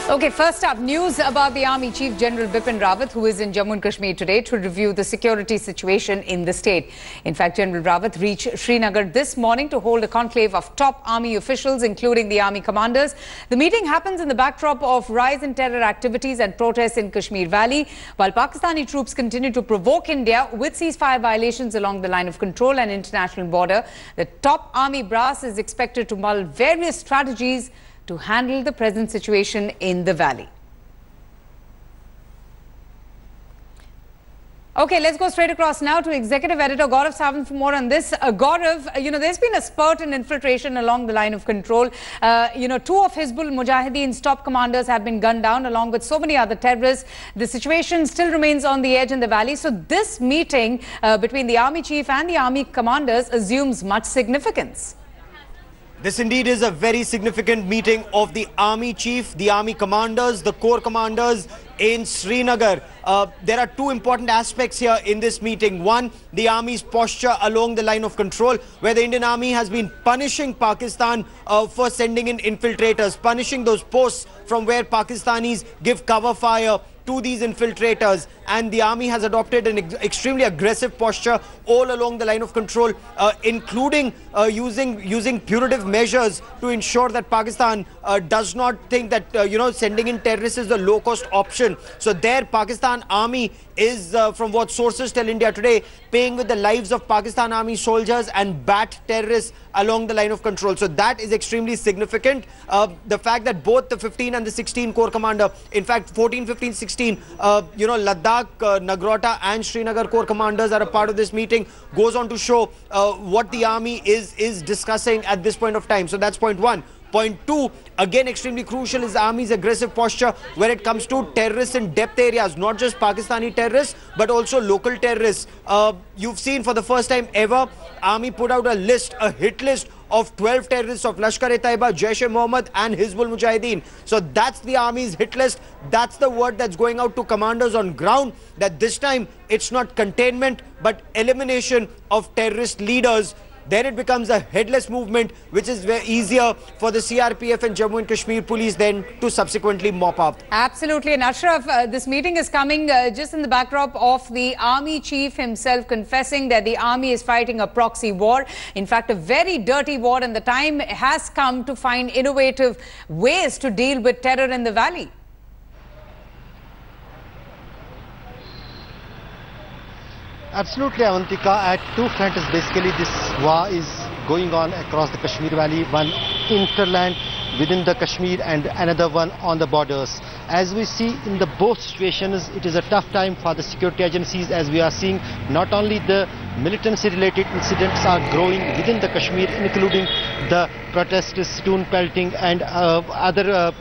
Okay, first up, news about the Army Chief General Bipin Rawat, who is in Jammu and Kashmir today to review the security situation in the state. In fact, General Rawat reached Srinagar this morning to hold a conclave of top Army officials, including the Army commanders. The meeting happens in the backdrop of rise in terror activities and protests in Kashmir Valley, while Pakistani troops continue to provoke India with ceasefire violations along the line of control and international border. The top Army brass is expected to mull various strategies to handle the present situation in the valley. Okay, let's go straight across now to Executive Editor Gaurav Sawant for more on this. Gaurav, there's been a spurt in infiltration along the line of control. Two of Hizbul Mujahideen's top commanders have been gunned down along with so many other terrorists. The situation still remains on the edge in the valley. So this meeting between the Army Chief and the Army commanders assumes much significance. This indeed is a very significant meeting of the Army Chief, the Army commanders, the Corps commanders in Srinagar. There are two important aspects here in this meeting. One, the Army's posture along the line of control, where the Indian Army has been punishing Pakistan for sending in infiltrators, punishing those posts from where Pakistanis give cover fire to these infiltrators, and the Army has adopted an extremely aggressive posture all along the line of control, including using punitive measures to ensure that Pakistan does not think that sending in terrorists is the low-cost option. So there, Pakistan Army is, from what sources tell India today, paying with the lives of Pakistan Army soldiers and bat terrorists along the line of control. So that is extremely significant. The fact that both the 15 and the 16 Corps commander, in fact 14, 15, 16, Ladakh, Nagrota and Srinagar Corps commanders are a part of this meeting, goes on to show what the Army is discussing at this point of time. So that's point one. Point two, again extremely crucial, is the Army's aggressive posture when it comes to terrorists in depth areas, not just Pakistani terrorists, but also local terrorists. You've seen for the first time ever, Army put out a list, a hit list of 12 terrorists of Lashkar-e-Taiba, Jaish-e-Mohammed and Hizbul Mujahideen. So that's the Army's hit list. That's the word that's going out to commanders on ground, that this time it's not containment but elimination of terrorist leaders. Then it becomes a headless movement, which is very easier for the CRPF and Jammu and Kashmir police then to subsequently mop up. Absolutely. And Ashraf, this meeting is coming just in the backdrop of the Army Chief himself confessing that the Army is fighting a proxy war. In fact, a very dirty war, and the time has come to find innovative ways to deal with terror in the valley. Absolutely, Avantika. At two fronts, basically, this war is going on across the Kashmir Valley, one interland within the Kashmir and another one on the borders. As we see in the both situations, it is a tough time for the security agencies, as we are seeing not only the militancy-related incidents are growing within the Kashmir, including the protests, stone pelting and other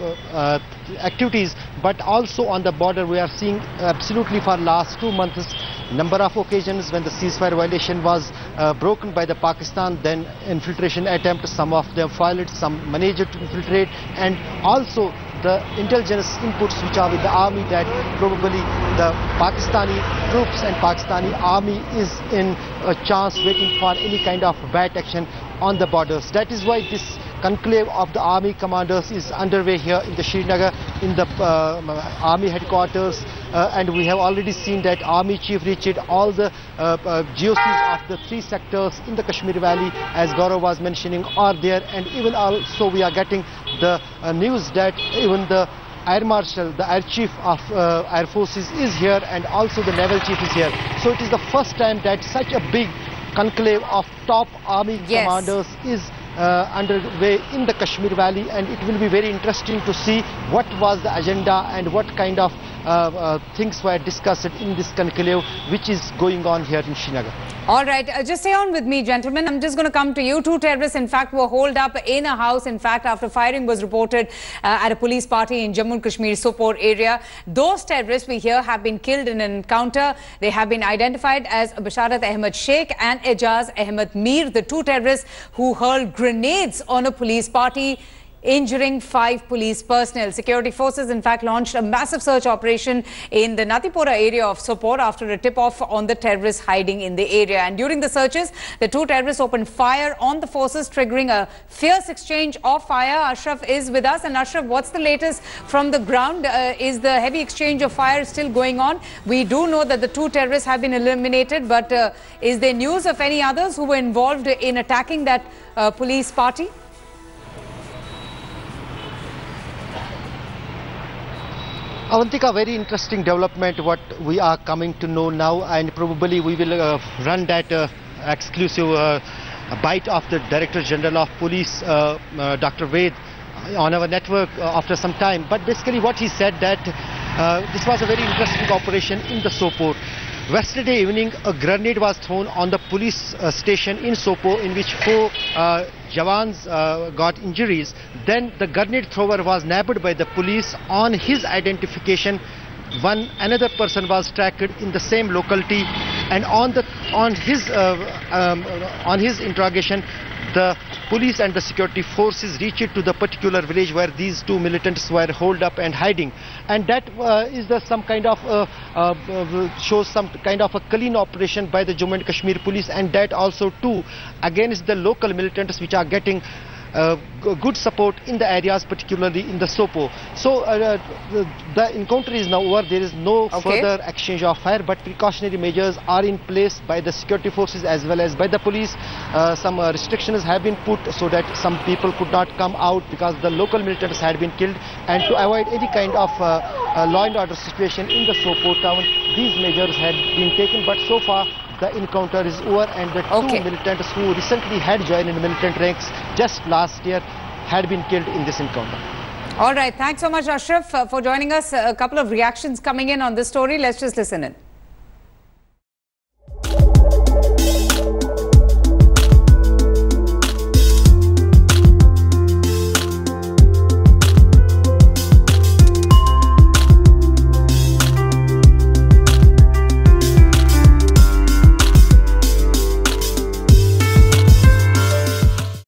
activities, but also on the border we are seeing absolutely for last 2 months number of occasions when the ceasefire violation was broken by the Pakistan, then infiltration attempts, some of them foiled, some managed to infiltrate, and also the intelligence inputs which are with the army that probably the Pakistani troops and Pakistani army is in a chance waiting for any kind of bad action on the borders. That is why this conclave of the army commanders is underway here in the Srinagar, in the army headquarters, and we have already seen that Army Chief reached all the GOCs of the 3 sectors in the Kashmir Valley, as Gaurav was mentioning, are there, and even also we are getting the news that even the Air Marshal, the Air Chief of Air Forces is here, and also the Naval Chief is here. So it is the first time that such a big conclave of top army commanders is underway in the Kashmir Valley, and it will be very interesting to see what was the agenda and what kind of things were discussed in this conclave which is going on here in Srinagar. All right, just stay on with me, gentlemen. I'm just going to come to you. 2 terrorists, in fact, were holed up in a house, in fact, after firing was reported at a police party in Jammu and Kashmir, Sopore area. Those terrorists, we hear, have been killed in an encounter. They have been identified as Basharat Ahmed Sheikh and Ejaz Ahmed Mir, the 2 terrorists who hurled grenades on a police party. injuring 5 police personnel. Security forces, in fact, launched a massive search operation in the Natipura area of Sopore after a tip-off on the terrorists hiding in the area. And during the searches, the 2 terrorists opened fire on the forces, triggering a fierce exchange of fire. Ashraf is with us. And Ashraf, what's the latest from the ground? Is the heavy exchange of fire still going on? We do know that the 2 terrorists have been eliminated, but is there news of any others who were involved in attacking that police party? Avantika, very interesting development what we are coming to know now, and probably we will run that exclusive bite of the Director General of Police, Dr. Ved, on our network after some time. But basically what he said that this was a very interesting operation in the Sopore. Yesterday evening, a grenade was thrown on the police station in Sopore, in which 4 Jawans got injuries. Then the grenade thrower was nabbed by the police. On his identification, another person was tracked in the same locality, and on his interrogation, the police and the security forces reached to the particular village where these 2 militants were holed up and hiding, and that is some kind of shows some kind of a clean operation by the Jammu and Kashmir police, and that also too against the local militants which are getting good support in the areas, particularly in the Sopore. So the encounter is now over. There is no further exchange of fire, but precautionary measures are in place by the security forces as well as by the police. Some restrictions have been put so that some people could not come out because the local militants had been killed, and to avoid any kind of law and order situation in the Sopore town, these measures had been taken. But so far the encounter is over, and the 2 militants who recently had joined in the militant ranks just last year had been killed in this encounter. All right. Thanks so much, Ashraf, for joining us. A couple of reactions coming in on this story. Let's just listen in.